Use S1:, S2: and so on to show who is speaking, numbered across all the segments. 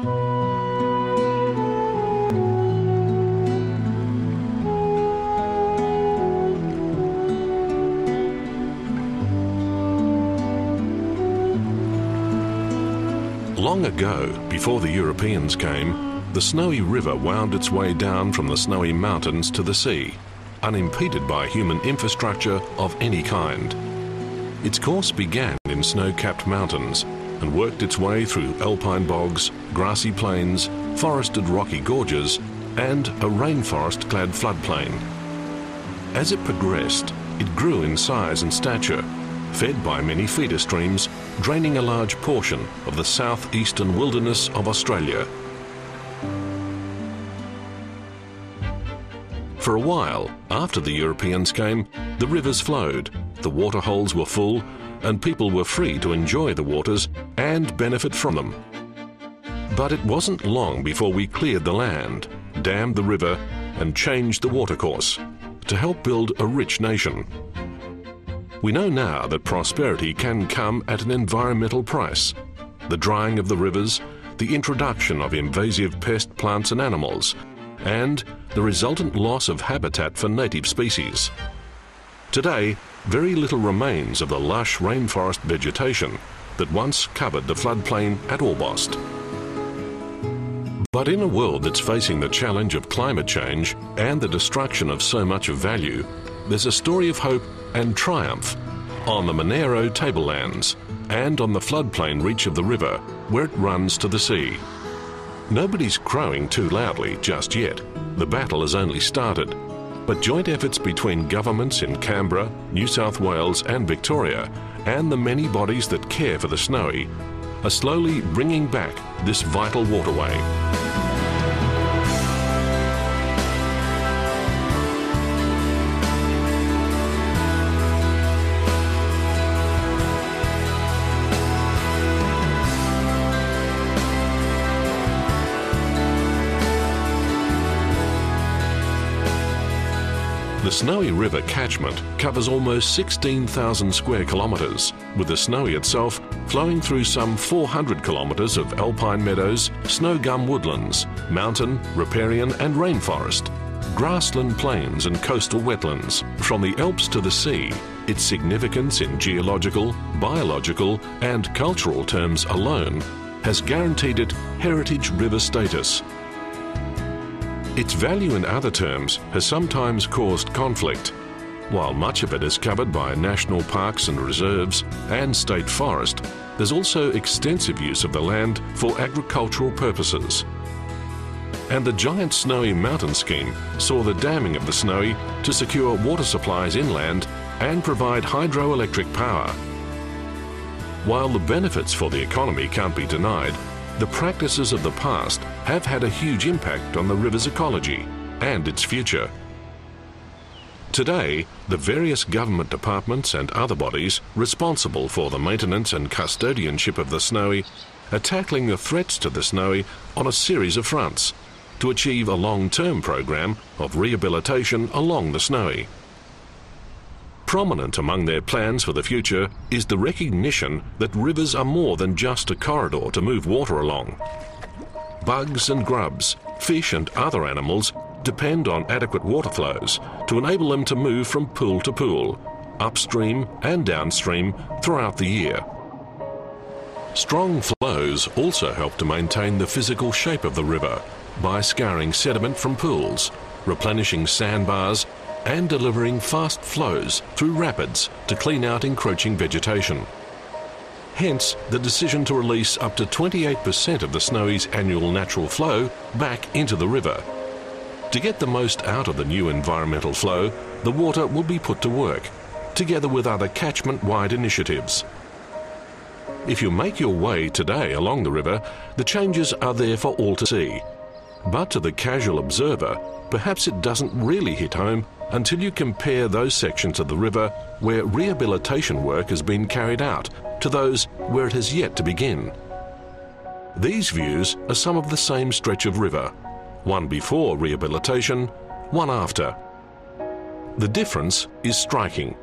S1: Long ago, before the Europeans came, the Snowy River wound its way down from the Snowy Mountains to the sea, unimpeded by human infrastructure of any kind. Its course began in snow-capped mountains and worked its way through alpine bogs, grassy plains, forested rocky gorges, and a rainforest-clad floodplain. As it progressed, it grew in size and stature, fed by many feeder streams, draining a large portion of the southeastern wilderness of Australia. For a while, after the Europeans came, the rivers flowed, the waterholes were full, and people were free to enjoy the waters and benefit from them. But it wasn't long before we cleared the land, dammed the river, and changed the watercourse to help build a rich nation. We know now that prosperity can come at an environmental price. The drying of the rivers, the introduction of invasive pest plants and animals, and the resultant loss of habitat for native species. Today, very little remains of the lush rainforest vegetation that once covered the floodplain at Orbost. But in a world that's facing the challenge of climate change and the destruction of so much of value, there's a story of hope and triumph on the Monaro tablelands and on the floodplain reach of the river where it runs to the sea. Nobody's crowing too loudly just yet. The battle has only started. But joint efforts between governments in Canberra, New South Wales and Victoria, and the many bodies that care for the Snowy, are slowly bringing back this vital waterway. The Snowy River catchment covers almost 16,000 square kilometres, with the Snowy itself flowing through some 400 kilometres of alpine meadows, snow gum woodlands, mountain, riparian and rainforest, grassland plains and coastal wetlands. From the Alps to the sea, its significance in geological, biological and cultural terms alone has guaranteed it heritage river status. Its value in other terms has sometimes caused conflict. While much of it is covered by national parks and reserves and state forest, there's also extensive use of the land for agricultural purposes. And the giant Snowy Mountain Scheme saw the damming of the Snowy to secure water supplies inland and provide hydroelectric power. While the benefits for the economy can't be denied, the practices of the past have had a huge impact on the river's ecology and its future. Today, the various government departments and other bodies responsible for the maintenance and custodianship of the Snowy are tackling the threats to the Snowy on a series of fronts to achieve a long-term program of rehabilitation along the Snowy. Prominent among their plans for the future is the recognition that rivers are more than just a corridor to move water along. Bugs and grubs, fish and other animals depend on adequate water flows to enable them to move from pool to pool, upstream and downstream throughout the year. Strong flows also help to maintain the physical shape of the river by scouring sediment from pools, replenishing sandbars and delivering fast flows through rapids to clean out encroaching vegetation. Hence, the decision to release up to 28% of the Snowy's annual natural flow back into the river. To get the most out of the new environmental flow, the water will be put to work, together with other catchment-wide initiatives. If you make your way today along the river, the changes are there for all to see. But to the casual observer, perhaps it doesn't really hit home until you compare those sections of the river where rehabilitation work has been carried out to those where it has yet to begin. These views are some of the same stretch of river, one before rehabilitation, one after. The difference is striking.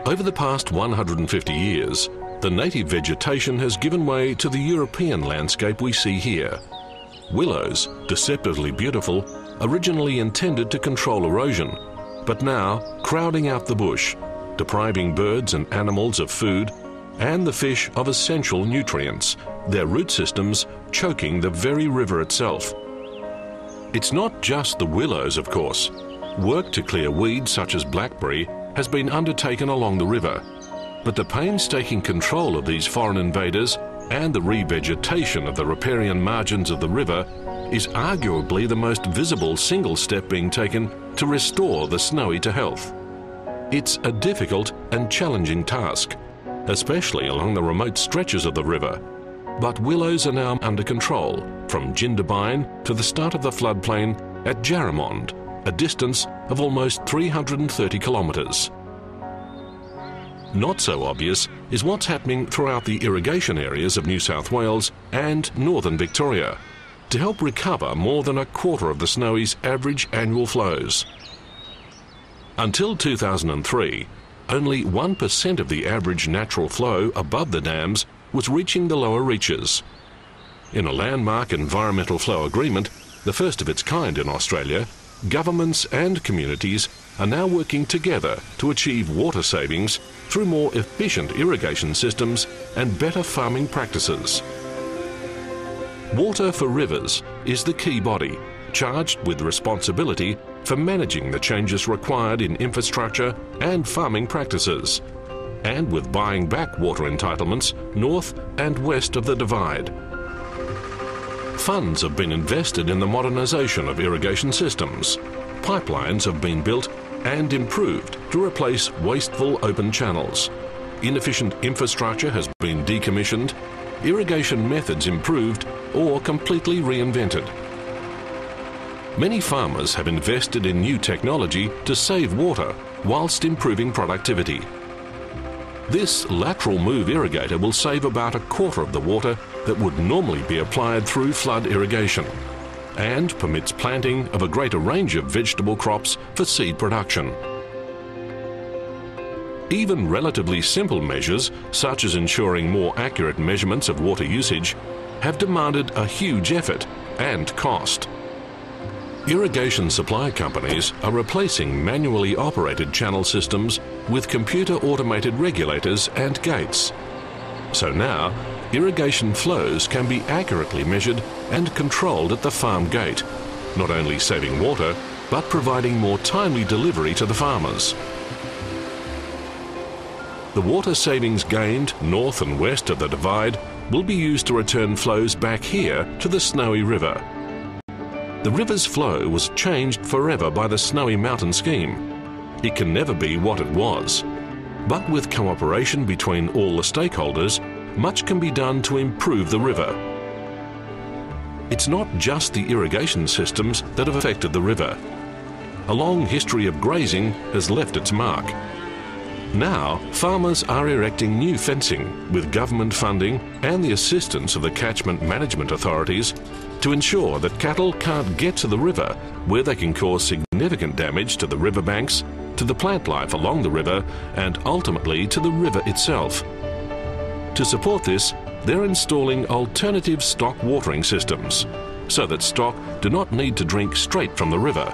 S1: Over the past 150 years, the native vegetation has given way to the European landscape we see here. Willows, deceptively beautiful, originally intended to control erosion, but now crowding out the bush, depriving birds and animals of food and the fish of essential nutrients, their root systems choking the very river itself. It's not just the willows, of course. Work to clear weeds such as blackberry has been undertaken along the river, but the painstaking control of these foreign invaders and the revegetation of the riparian margins of the river is arguably the most visible single step being taken to restore the Snowy to health. It's a difficult and challenging task, especially along the remote stretches of the river, but willows are now under control from Jindabyne to the start of the floodplain at Jarramond, a distance of almost 330 kilometres. Not so obvious is what's happening throughout the irrigation areas of New South Wales and northern Victoria to help recover more than a quarter of the Snowy's average annual flows. Until 2003, only 1% of the average natural flow above the dams was reaching the lower reaches. In a landmark environmental flow agreement, the first of its kind in Australia, governments and communities are now working together to achieve water savings through more efficient irrigation systems and better farming practices. Water for Rivers is the key body charged with responsibility for managing the changes required in infrastructure and farming practices, and with buying back water entitlements north and west of the divide. Funds have been invested in the modernisation of irrigation systems. Pipelines have been built and improved to replace wasteful open channels. Inefficient infrastructure has been decommissioned, irrigation methods improved or completely reinvented. Many farmers have invested in new technology to save water whilst improving productivity. This lateral move irrigator will save about a quarter of the water that would normally be applied through flood irrigation, and permits planting of a greater range of vegetable crops for seed production. Even relatively simple measures, such as ensuring more accurate measurements of water usage, have demanded a huge effort and cost. Irrigation supply companies are replacing manually operated channel systems with computer-automated regulators and gates. So now, irrigation flows can be accurately measured and controlled at the farm gate, not only saving water, but providing more timely delivery to the farmers. The water savings gained north and west of the divide will be used to return flows back here to the Snowy River. The river's flow was changed forever by the Snowy Mountain Scheme. It can never be what it was. But with cooperation between all the stakeholders, much can be done to improve the river. It's not just the irrigation systems that have affected the river. A long history of grazing has left its mark. Now, farmers are erecting new fencing with government funding and the assistance of the catchment management authorities to ensure that cattle can't get to the river, where they can cause significant damage to the riverbanks, to the plant life along the river, and ultimately to the river itself. To support this, they're installing alternative stock watering systems, so that stock do not need to drink straight from the river.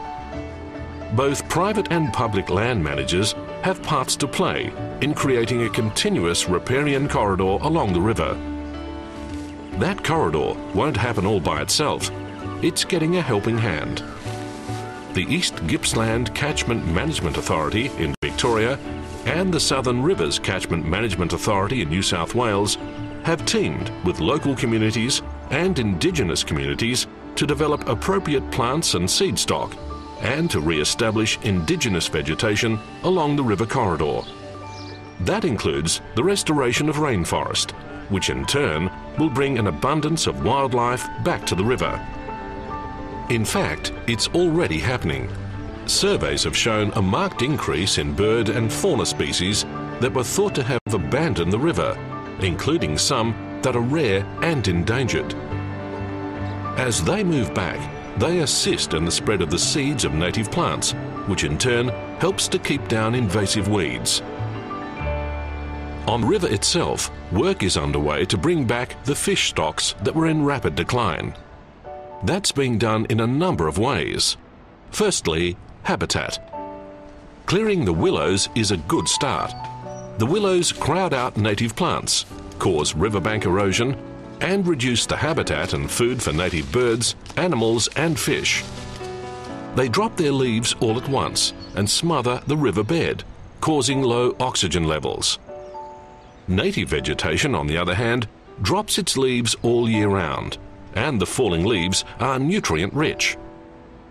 S1: Both private and public land managers have parts to play in creating a continuous riparian corridor along the river. That corridor won't happen all by itself. It's getting a helping hand. The East Gippsland Catchment Management Authority in Victoria and the Southern Rivers Catchment Management Authority in New South Wales have teamed with local communities and Indigenous communities to develop appropriate plants and seed stock and to re-establish Indigenous vegetation along the river corridor. That includes the restoration of rainforest, which in turn will bring an abundance of wildlife back to the river. In fact, it's already happening. Surveys have shown a marked increase in bird and fauna species that were thought to have abandoned the river, including some that are rare and endangered. As they move back, they assist in the spread of the seeds of native plants, which in turn helps to keep down invasive weeds. On the river itself, work is underway to bring back the fish stocks that were in rapid decline. That's being done in a number of ways. Firstly, habitat. Clearing the willows is a good start. The willows crowd out native plants, cause riverbank erosion, and reduce the habitat and food for native birds, animals and fish. They drop their leaves all at once and smother the riverbed, causing low oxygen levels. Native vegetation, on the other hand, drops its leaves all year round, and the falling leaves are nutrient-rich.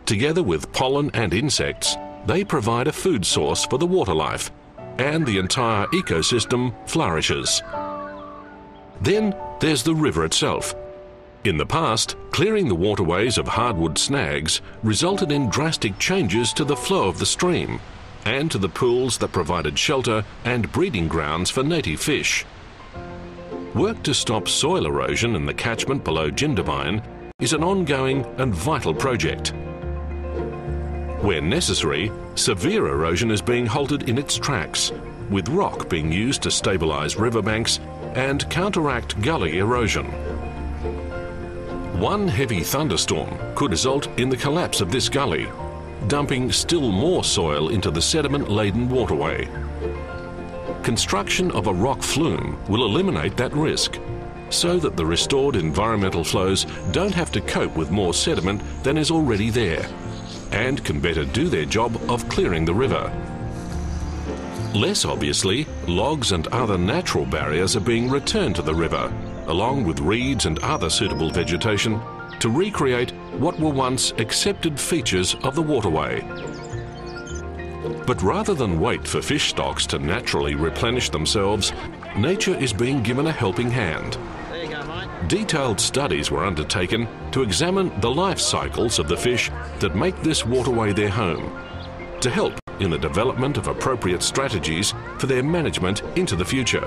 S1: Together with pollen and insects, they provide a food source for the water life, and the entire ecosystem flourishes. Then there's the river itself. In the past, clearing the waterways of hardwood snags resulted in drastic changes to the flow of the stream and to the pools that provided shelter and breeding grounds for native fish. Work to stop soil erosion in the catchment below Jindabyne is an ongoing and vital project. Where necessary, severe erosion is being halted in its tracks, with rock being used to stabilise riverbanks and counteract gully erosion. One heavy thunderstorm could result in the collapse of this gully, dumping still more soil into the sediment-laden waterway. Construction of a rock flume will eliminate that risk, so that the restored environmental flows don't have to cope with more sediment than is already there, and can better do their job of clearing the river. Less obviously, logs and other natural barriers are being returned to the river, along with reeds and other suitable vegetation, to recreate what were once accepted features of the waterway. But rather than wait for fish stocks to naturally replenish themselves, nature is being given a helping hand.
S2: There you go, mate.
S1: Detailed studies were undertaken to examine the life cycles of the fish that make this waterway their home, to help in the development of appropriate strategies for their management into the future.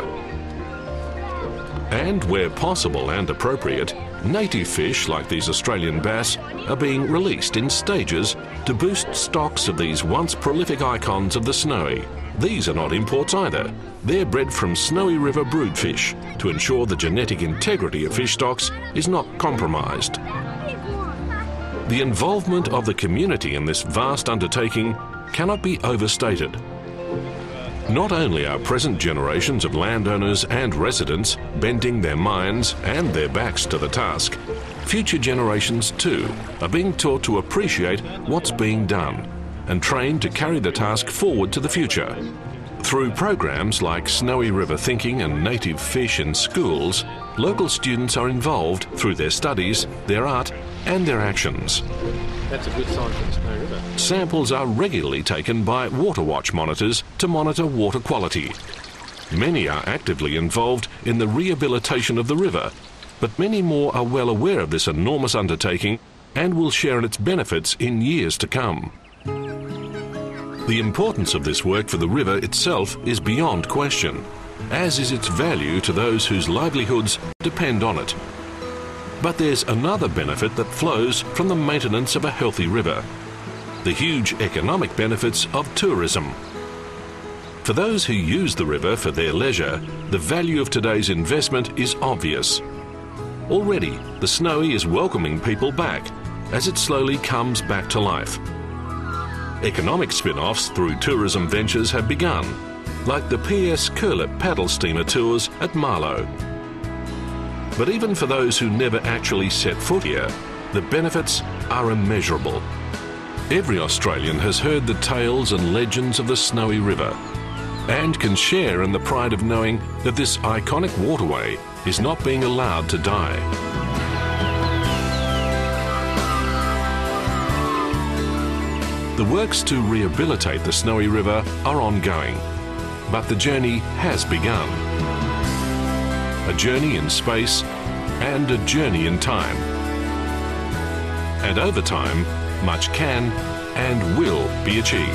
S1: And where possible and appropriate, native fish like these Australian bass are being released in stages to boost stocks of these once prolific icons of the Snowy. These are not imports either. They're bred from Snowy River broodfish to ensure the genetic integrity of fish stocks is not compromised. The involvement of the community in this vast undertaking cannot be overstated. Not only are present generations of landowners and residents bending their minds and their backs to the task, future generations too are being taught to appreciate what's being done and trained to carry the task forward to the future. Through programs like Snowy River Thinking and Native Fish in schools, local students are involved through their studies, their art and their actions.
S2: That's a good sign for the Snowy River.
S1: Samples are regularly taken by water watch monitors to monitor water quality. Many are actively involved in the rehabilitation of the river, but many more are well aware of this enormous undertaking and will share in its benefits in years to come. The importance of this work for the river itself is beyond question, as is its value to those whose livelihoods depend on it. But there's another benefit that flows from the maintenance of a healthy river: the huge economic benefits of tourism. For those who use the river for their leisure, the value of today's investment is obvious. Already, the Snowy is welcoming people back as it slowly comes back to life. Economic spin-offs through tourism ventures have begun, like the PS Curlip paddle steamer tours at Marlow. But even for those who never actually set foot here, the benefits are immeasurable. Every Australian has heard the tales and legends of the Snowy River and can share in the pride of knowing that this iconic waterway is not being allowed to die. The works to rehabilitate the Snowy River are ongoing, but the journey has begun. A journey in space and a journey in time. And over time, much can and will be achieved.